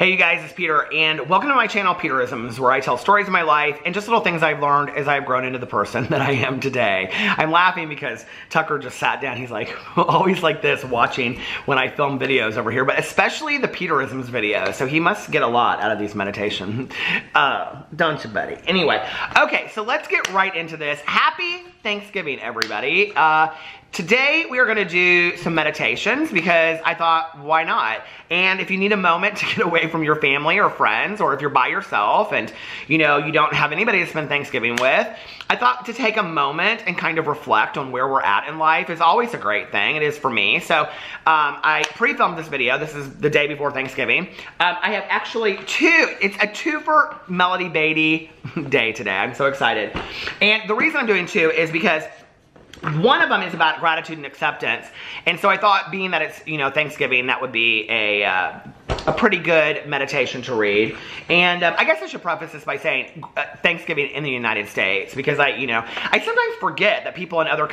Hey you guys, it's Peter, and welcome to my channel, Peterisms, where I tell stories of my life and just little things I've learned as I've grown into the person that I am today. I'm laughing because Tucker just sat down. He's like, always like this, watching when I film videos over here, but especially the Peterisms videos, so he must get a lot out of these meditations. Don't you, buddy? Anyway, okay, so let's get right into this. Happy Thanksgiving, everybody. Today we are going to do some meditations because I thought, why not? And if you need a moment to get away from your family or friends, or if you're by yourself and you don't have anybody to spend Thanksgiving with, I thought to take a moment and kind of reflect on where we're at in life is always a great thing. It is for me. So I pre-filmed this video. This is the day before Thanksgiving. I have actually it's a two-for Melody Beatty day today. I'm so excited. And the reason I'm doing two is because one of them is about gratitude and acceptance, and so I thought, being that it's Thanksgiving, that would be a pretty good meditation to read. And I guess I should preface this by saying Thanksgiving in the United States, because I sometimes forget that people in other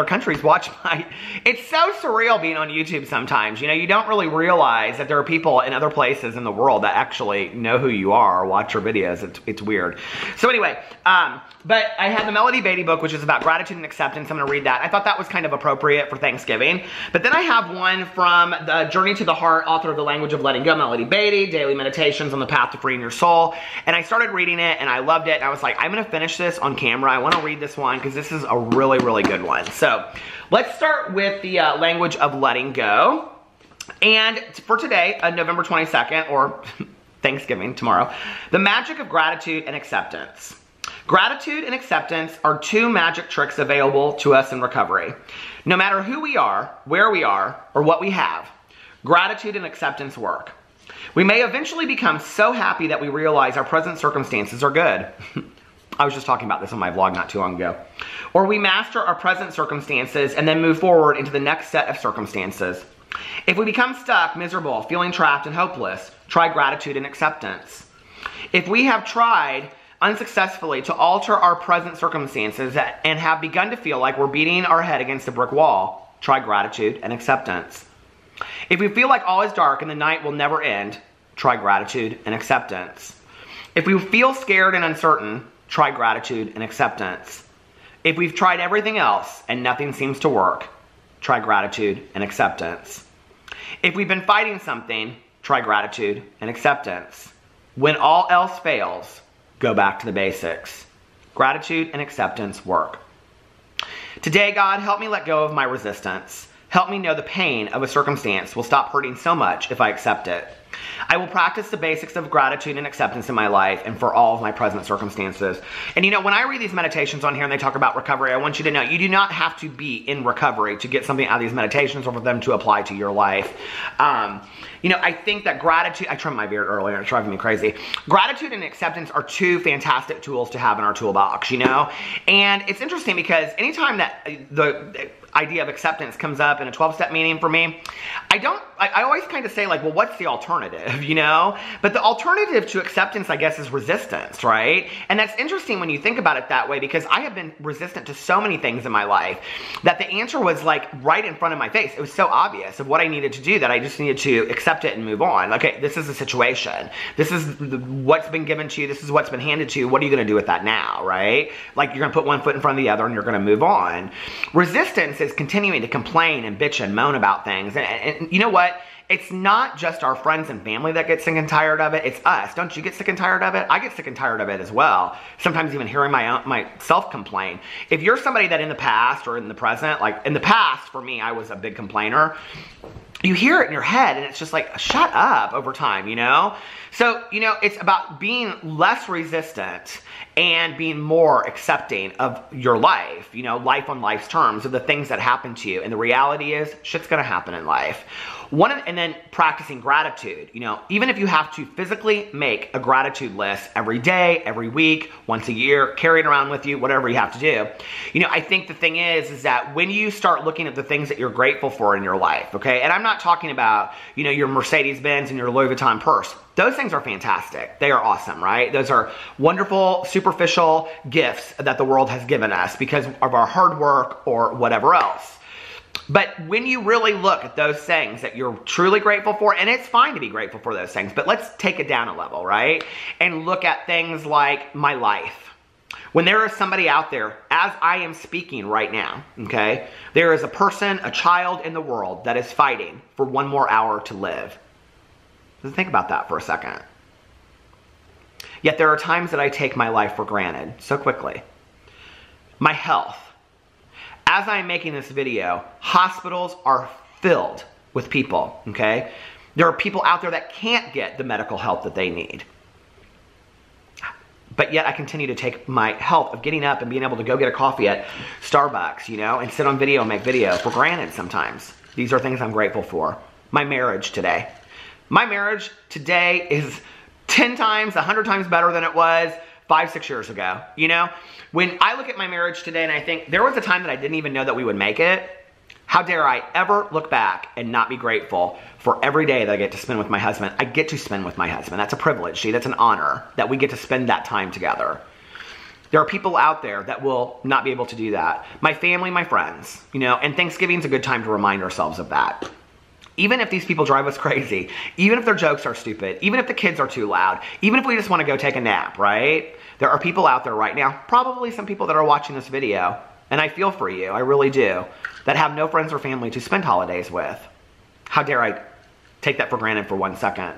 countries watch my. It's so surreal being on YouTube sometimes. You don't really realize that there are people in other places in the world that actually know who you are or watch your videos. It's weird. So anyway, but I had the Melody Beatty book, which is about gratitude and acceptance. I'm going to read that. I thought that was kind of appropriate for Thanksgiving. But then I have one from the Journey to the Heart, author of The Language of Letting Go, Melody Beatty, Daily Meditations on the Path to Freeing Your Soul. And I started reading it and I loved it. And I was like, I'm going to finish this on camera. I want to read this one because this is a really, really good one. So let's start with the Language of Letting Go. And for today, November 22nd, or Thanksgiving, tomorrow, the magic of gratitude and acceptance. Gratitude and acceptance are two magic tricks available to us in recovery. No matter who we are, where we are, or what we have, gratitude and acceptance work. We may eventually become so happy that we realize our present circumstances are good. I was just talking about this on my vlog not too long ago. Or we master our present circumstances and then move forward into the next set of circumstances. If we become stuck, miserable, feeling trapped and hopeless, try gratitude and acceptance. If we have tried unsuccessfully to alter our present circumstances and have begun to feel like we're beating our head against a brick wall, try gratitude and acceptance. If we feel like all is dark and the night will never end, try gratitude and acceptance. If we feel scared and uncertain, try gratitude and acceptance. If we've tried everything else and nothing seems to work, try gratitude and acceptance. If we've been fighting something, try gratitude and acceptance. When all else fails, go back to the basics. Gratitude and acceptance work. Today, God, help me let go of my resistance. Help me know the pain of a circumstance will stop hurting so much if I accept it. I will practice the basics of gratitude and acceptance in my life and for all of my present circumstances. And when I read these meditations on here and they talk about recovery, I want you to know you do not have to be in recovery to get something out of these meditations or for them to apply to your life. I think that gratitude, I trimmed my beard earlier, it's driving me crazy. Gratitude and acceptance are two fantastic tools to have in our toolbox, And it's interesting because anytime that the idea of acceptance comes up in a 12-step meeting for me, I always kind of say like, well, what's the alternative, But the alternative to acceptance, I guess, is resistance, right? And that's interesting when you think about it that way, because I have been resistant to so many things in my life that the answer was like right in front of my face. It was so obvious of what I needed to do that I just needed to accept it and move on. Okay, this is the situation. This is what's been given to you. This is what's been handed to you. What are you going to do with that now, right? Like, you're going to put one foot in front of the other and you're going to move on. Resistance is continuing to complain and bitch and moan about things. And you know what? It's not just our friends and family that get sick and tired of it. It's us. Don't you get sick and tired of it? I get sick and tired of it as well. Sometimes even hearing myself complain. If you're somebody that in the past or in the present, like in the past, for me, I was a big complainer. You hear it in your head and it's just like, shut up over time, So, it's about being less resistant and being more accepting of your life, life on life's terms, of the things that happen to you. And the reality is, shit's gonna happen in life. And then practicing gratitude, even if you have to physically make a gratitude list every day, every week, once a year, carry it around with you, whatever you have to do. I think the thing is that when you start looking at the things that you're grateful for in your life, okay, and I'm not talking about, your Mercedes-Benz and your Louis Vuitton purse. Those things are fantastic. They are awesome, right? Those are wonderful, superficial gifts that the world has given us because of our hard work or whatever else. But when you really look at those things that you're truly grateful for, and it's fine to be grateful for those things, but let's take it down a level, right? And look at things like my life. When there is somebody out there, as I am speaking right now, okay, there is a person, a child in the world that is fighting for one more hour to live. Just think about that for a second. Yet there are times that I take my life for granted so quickly. My health. As I'm making this video, hospitals are filled with people, okay? There are people out there that can't get the medical help that they need. But yet I continue to take my health of getting up and being able to go get a coffee at Starbucks, you know, and sit on video and make video for granted sometimes. These are things I'm grateful for. My marriage today. My marriage today is 10 times, 100 times better than it was 5, 6 years ago. You know, when I look at my marriage today and I think there was a time that I didn't even know that we would make it, how dare I ever look back and not be grateful for every day that I get to spend with my husband. I get to spend with my husband. That's a privilege. See, that's an honor that we get to spend that time together. There are people out there that will not be able to do that. My family, my friends, you know, and Thanksgiving's a good time to remind ourselves of that. Even if these people drive us crazy, even if their jokes are stupid, even if the kids are too loud, even if we just want to go take a nap, right? There are people out there right now, probably some people that are watching this video, and I feel for you, I really do, that have no friends or family to spend holidays with. How dare I take that for granted for 1 second?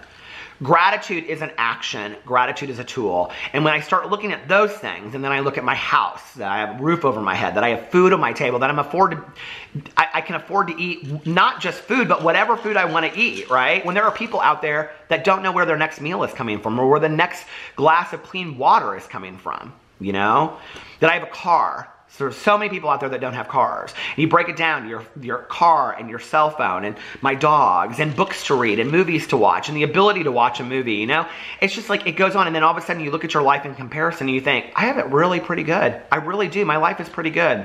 Gratitude is an action. Gratitude is a tool. And when I start looking at those things, and then I look at my house, that I have a roof over my head, that I have food on my table, that I can afford to eat not just food, but whatever food I want to eat, right? When there are people out there that don't know where their next meal is coming from, or where the next glass of clean water is coming from, you know? That I have a car. So there's so many people out there that don't have cars. And you break it down to your car and your cell phone and my dogs and books to read and movies to watch and the ability to watch a movie, you know? It's just like it goes on, and then all of a sudden you look at your life in comparison and you think, I have it really pretty good. I really do. My life is pretty good.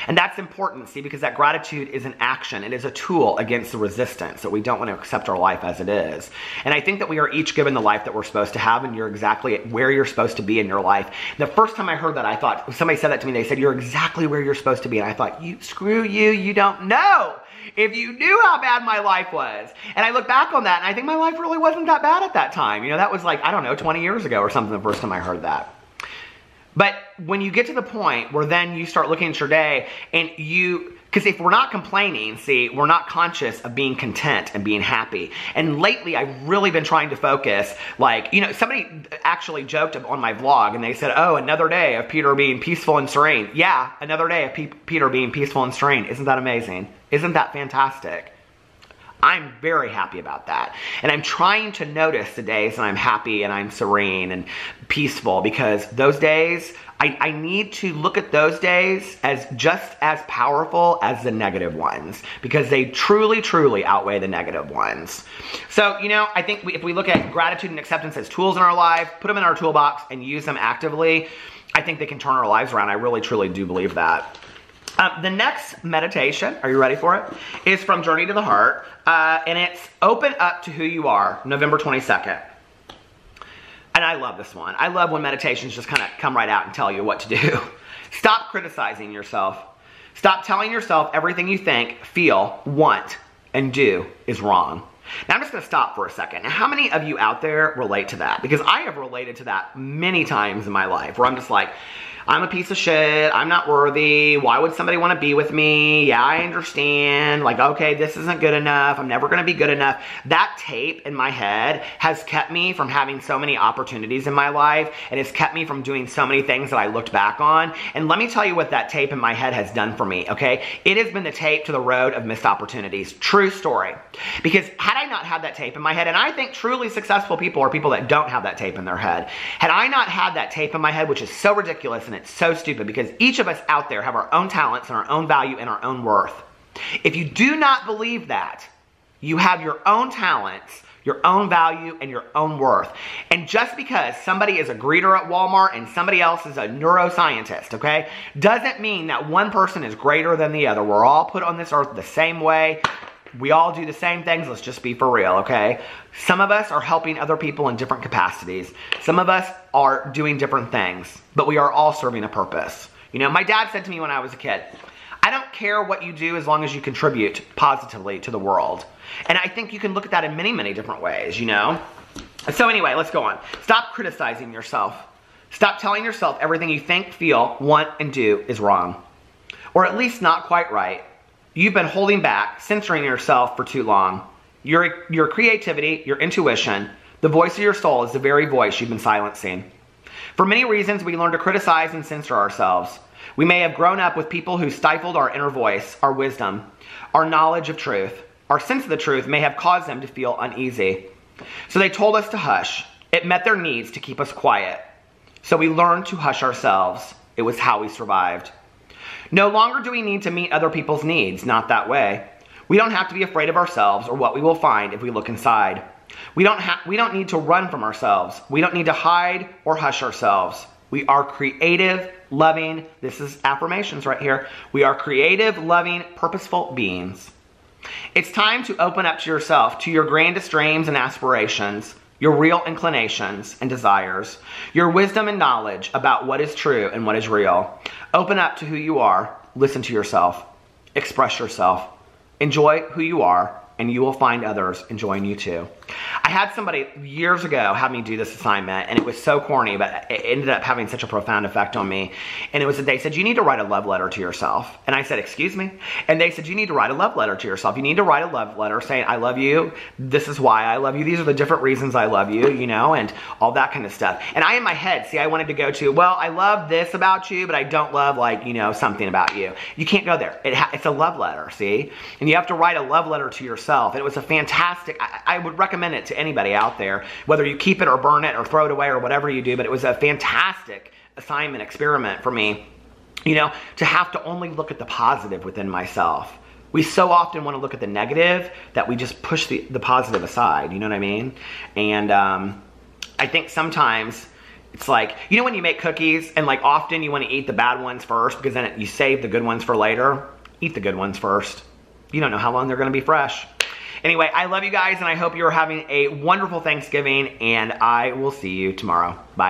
And that's important, see, because that gratitude is an action. It is a tool against the resistance that we don't want to accept our life as it is. And I think that we are each given the life that we're supposed to have, and you're exactly where you're supposed to be in your life. The first time I heard that, I thought, somebody said that to me, they said, you're exactly where you're supposed to be. And I thought, screw you, you don't know. If you knew how bad my life was. And I look back on that, and I think my life really wasn't that bad at that time. You know, that was like, I don't know, 20 years ago or something the first time I heard that. But when you get to the point where then you start looking at your day and because if we're not complaining, see, we're not conscious of being content and being happy. And lately, I've really been trying to focus, like, you know, somebody actually joked on my vlog and they said, oh, another day of Peter being peaceful and serene. Yeah, another day of Peter being peaceful and serene. Isn't that amazing? Isn't that fantastic? I'm very happy about that. And I'm trying to notice the days that I'm happy and I'm serene and peaceful, because those days, I need to look at those days as just as powerful as the negative ones, because they truly, truly outweigh the negative ones. So, you know, I think if we look at gratitude and acceptance as tools in our life, put them in our toolbox and use them actively, I think they can turn our lives around. I really, truly do believe that. The next meditation, are you ready for it? Is from Journey to the Heart, and it's Open Up to Who You Are, November 22nd. And I love this one. I love when meditations just kind of come right out and tell you what to do. Stop criticizing yourself. Stop telling yourself everything you think, feel, want, and do is wrong. Now I'm just going to stop for a second. Now, how many of you out there relate to that? Because I have related to that many times in my life, where I'm just like, I'm a piece of shit, I'm not worthy, why would somebody want to be with me? Yeah, I understand, like, okay, this isn't good enough, I'm never going to be good enough. That tape in my head has kept me from having so many opportunities in my life, and it's kept me from doing so many things that I looked back on. And let me tell you what that tape in my head has done for me, okay? It has been the tape to the road of missed opportunities. True story. Because had I not had that tape in my head, and I think truly successful people are people that don't have that tape in their head. Had I not had that tape in my head, which is so ridiculous and it's so stupid, because each of us out there have our own talents and our own value and our own worth. If you do not believe that, you have your own talents, your own value, and your own worth. And just because somebody is a greeter at Walmart and somebody else is a neuroscientist, okay, doesn't mean that one person is greater than the other. We're all put on this earth the same way. We all do the same things. Let's just be for real, okay? Some of us are helping other people in different capacities. Some of us are doing different things, but we are all serving a purpose. You know, my dad said to me when I was a kid, I don't care what you do as long as you contribute positively to the world. And I think you can look at that in many, many different ways, you know? So anyway, let's go on. Stop criticizing yourself. Stop telling yourself everything you think, feel, want, and do is wrong. Or at least not quite right. You've been holding back, censoring yourself for too long. Your creativity, your intuition, the voice of your soul is the very voice you've been silencing. For many reasons, we learn to criticize and censor ourselves. We may have grown up with people who stifled our inner voice, our wisdom, our knowledge of truth. Our sense of the truth may have caused them to feel uneasy. So they told us to hush. It met their needs to keep us quiet. So we learned to hush ourselves. It was how we survived. No longer do we need to meet other people's needs, not that way. We don't have to be afraid of ourselves or what we will find if we look inside. We don't need to run from ourselves. We don't need to hide or hush ourselves. We are creative, loving, this is affirmations right here. We are creative, loving, purposeful beings. It's time to open up to yourself, to your grandest dreams and aspirations, your real inclinations and desires, your wisdom and knowledge about what is true and what is real. Open up to who you are, listen to yourself, express yourself, enjoy who you are, and you will find others enjoying you too. I had somebody years ago have me do this assignment, and it was so corny, but it ended up having such a profound effect on me. And it was that they said, you need to write a love letter to yourself. And I said, excuse me? And they said, you need to write a love letter to yourself. You need to write a love letter saying, I love you. This is why I love you. These are the different reasons I love you, you know, and all that kind of stuff. And I, in my head, see, I wanted to go to, well, I love this about you, but I don't love, like, you know, something about you. You can't go there. It's a love letter, see? And you have to write a love letter to yourself. And it was a fantastic, I would recommend it to anybody out there, whether you keep it or burn it or throw it away or whatever you do, but it was a fantastic assignment, experiment for me, you know, to have to only look at the positive within myself. We so often want to look at the negative that we just push the positive aside, you know what I mean? And I think sometimes it's like, you know when you make cookies and like often you want to eat the bad ones first because then you save the good ones for later? Eat the good ones first. You don't know how long they're going to be fresh. Anyway, I love you guys, and I hope you're having a wonderful Thanksgiving, and I will see you tomorrow. Bye.